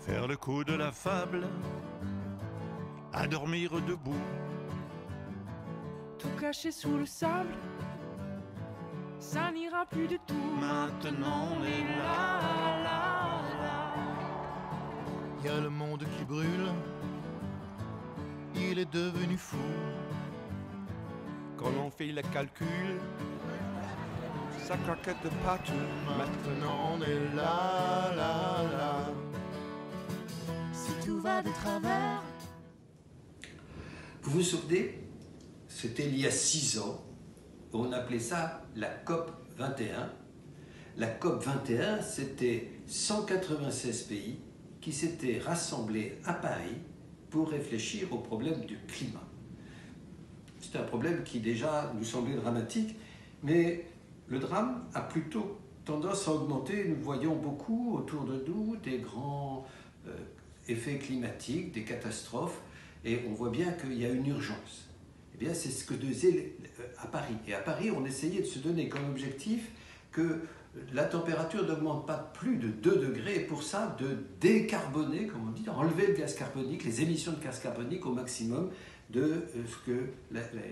faire le coup de la fable, à dormir debout. Tout caché sous le sable, ça n'ira plus du tout. Maintenant on est là, là, là. Il y a le monde qui brûle, il est devenu fou. Quand on fait le calcul, ça claquette de partout. Maintenant on est là, là, là. Si tout va de travers, Vous vous souvenez, c'était il y a 6 ans, on appelait ça la COP 21. La COP 21, c'était 196 pays qui s'étaient rassemblés à Paris pour réfléchir au problème du climat. C'était un problème qui déjà nous semblait dramatique, mais le drame a plutôt tendance à augmenter. Nous voyons beaucoup autour de nous des grands effets climatiques, des catastrophes, et on voit bien qu'il y a une urgence. Eh bien, c'est ce que disait à Paris. Et à Paris, on essayait de se donner comme objectif que la température n'augmente pas plus de 2 degrés, et pour ça, de décarboner, comme on dit, enlever le gaz carbonique, les émissions de gaz carbonique au maximum de ce que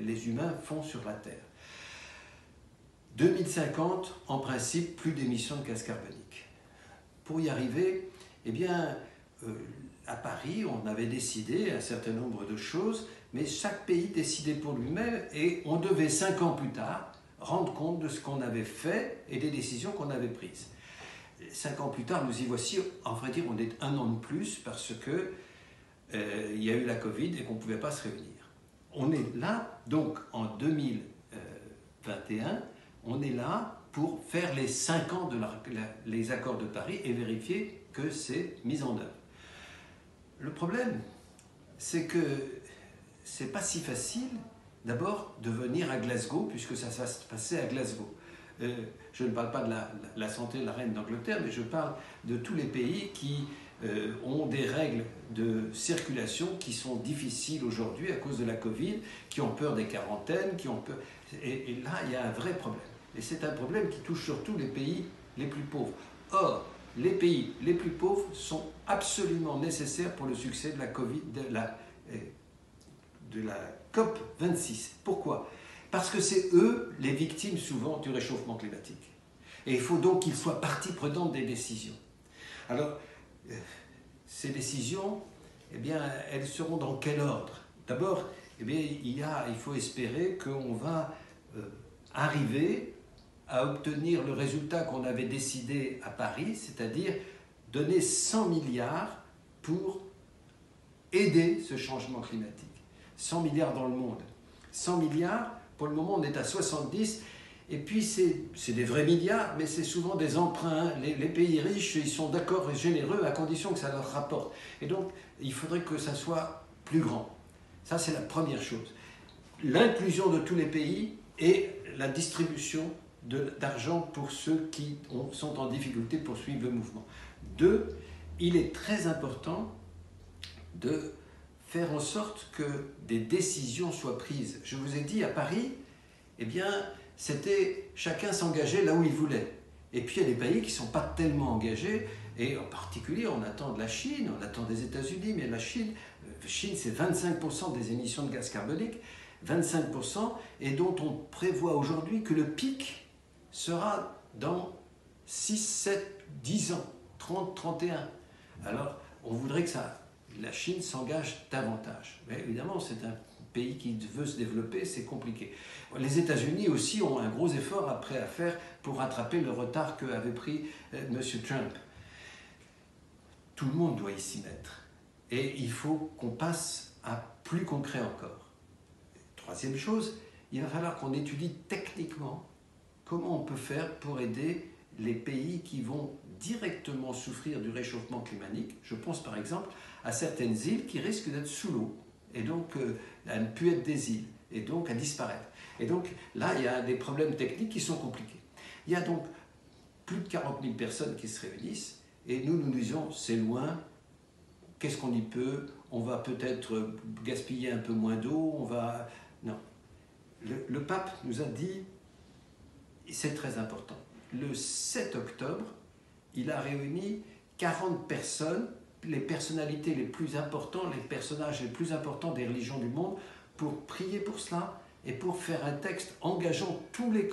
les humains font sur la Terre. 2050, en principe, plus d'émissions de gaz carbonique. Pour y arriver, eh bien, à Paris, on avait décidé un certain nombre de choses, mais chaque pays décidait pour lui-même et on devait 5 ans plus tard rendre compte de ce qu'on avait fait et des décisions qu'on avait prises. 5 ans plus tard, nous y voici, en vrai dire, on est 1 an de plus parce que il y a eu la Covid et qu'on ne pouvait pas se réunir. On est là, donc en 2021, on est là pour faire les 5 ans de les accords de Paris et vérifier que c'est mis en œuvre. Le problème, c'est que c'est pas si facile, d'abord, de venir à Glasgow, puisque ça va se passer à Glasgow. Je ne parle pas de la santé de la reine d'Angleterre, mais je parle de tous les pays qui ont des règles de circulation qui sont difficiles aujourd'hui à cause de la Covid, qui ont peur des quarantaines, qui ont peur... Et là, il y a un vrai problème. Et c'est un problème qui touche surtout les pays les plus pauvres. Or, les pays les plus pauvres sont absolument nécessaires pour le succès de la Covid, de la COP 26. Pourquoi ? Parce que c'est eux les victimes souvent du réchauffement climatique. Et il faut donc qu'ils soient partie prenante des décisions. Alors, ces décisions, eh bien, elles seront dans quel ordre ? D'abord, eh bien, il faut espérer qu'on va arriver à obtenir le résultat qu'on avait décidé à Paris, c'est-à-dire donner 100 milliards pour aider ce changement climatique. 100 milliards dans le monde. 100 milliards, pour le moment on est à 70, et puis c'est des vrais milliards, mais c'est souvent des emprunts. Les pays riches, ils sont d'accord et généreux à condition que ça leur rapporte. Et donc, il faudrait que ça soit plus grand. Ça, c'est la première chose. L'inclusion de tous les pays et la distribution d'argent pour ceux qui sont en difficulté pour suivre le mouvement. 2, il est très important de faire en sorte que des décisions soient prises. Je vous ai dit, à Paris, eh bien, c'était chacun s'engageait là où il voulait. Et puis il y a des pays qui ne sont pas tellement engagés, et en particulier on attend de la Chine, on attend des États-Unis, mais la Chine c'est 25% des émissions de gaz carbonique, 25%, et dont on prévoit aujourd'hui que le pic sera dans 6, 7, 10 ans, 30, 31. Alors on voudrait que la Chine s'engage davantage. Mais évidemment, c'est un pays qui veut se développer, c'est compliqué. Les États-Unis aussi ont un gros effort après à faire pour rattraper le retard qu'avait pris M. Trump. Tout le monde doit y s'y mettre. Et il faut qu'on passe à plus concret encore. Troisième chose, il va falloir qu'on étudie techniquement comment on peut faire pour aider les pays qui vont directement souffrir du réchauffement climatique. Je pense par exemple à certaines îles qui risquent d'être sous l'eau, et donc à ne plus être des îles, et donc à disparaître. Et donc là, il y a des problèmes techniques qui sont compliqués. Il y a donc plus de 40 000 personnes qui se réunissent, et nous disons, c'est loin, qu'est-ce qu'on y peut ? On va peut-être gaspiller un peu moins d'eau, on va... Non. Le pape nous a dit, c'est très important, le 7 octobre, il a réuni 40 personnes les personnalités les plus importantes, les personnages les plus importants des religions du monde pour prier pour cela et pour faire un texte engageant tous les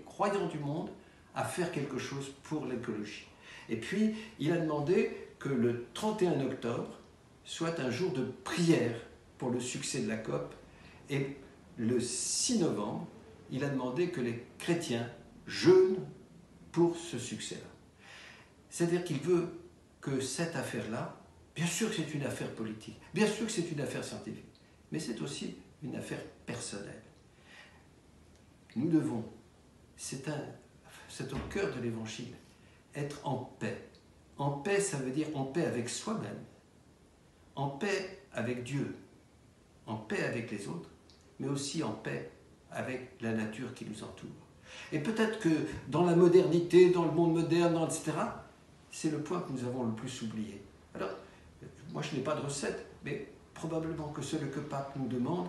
croyants du monde à faire quelque chose pour l'écologie. Et puis, il a demandé que le 31 octobre soit un jour de prière pour le succès de la COP. Et le 6 novembre, il a demandé que les chrétiens jeûnent pour ce succès-là. C'est-à-dire qu'il veut que cette affaire-là, bien sûr que c'est une affaire politique, bien sûr que c'est une affaire scientifique, mais c'est aussi une affaire personnelle. Nous devons, c'est au cœur de l'Évangile, être en paix. En paix, ça veut dire en paix avec soi-même, en paix avec Dieu, en paix avec les autres, mais aussi en paix avec la nature qui nous entoure. Et peut-être que dans la modernité, dans le monde moderne, etc., c'est le point que nous avons le plus oublié. Alors, moi je n'ai pas de recette, mais probablement que ce que le pape nous demande,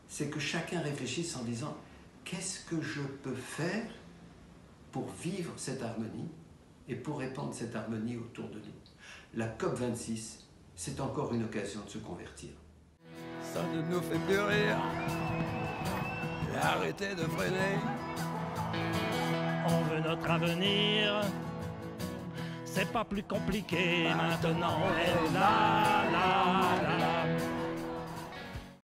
c'est que chacun réfléchisse en disant « Qu'est-ce que je peux faire pour vivre cette harmonie et pour répandre cette harmonie autour de nous ?» La COP26, c'est encore une occasion de se convertir. Ça ne nous fait plus rire. Arrêtez de freiner. On veut notre avenir. C'est pas plus compliqué maintenant. Et là, là, là.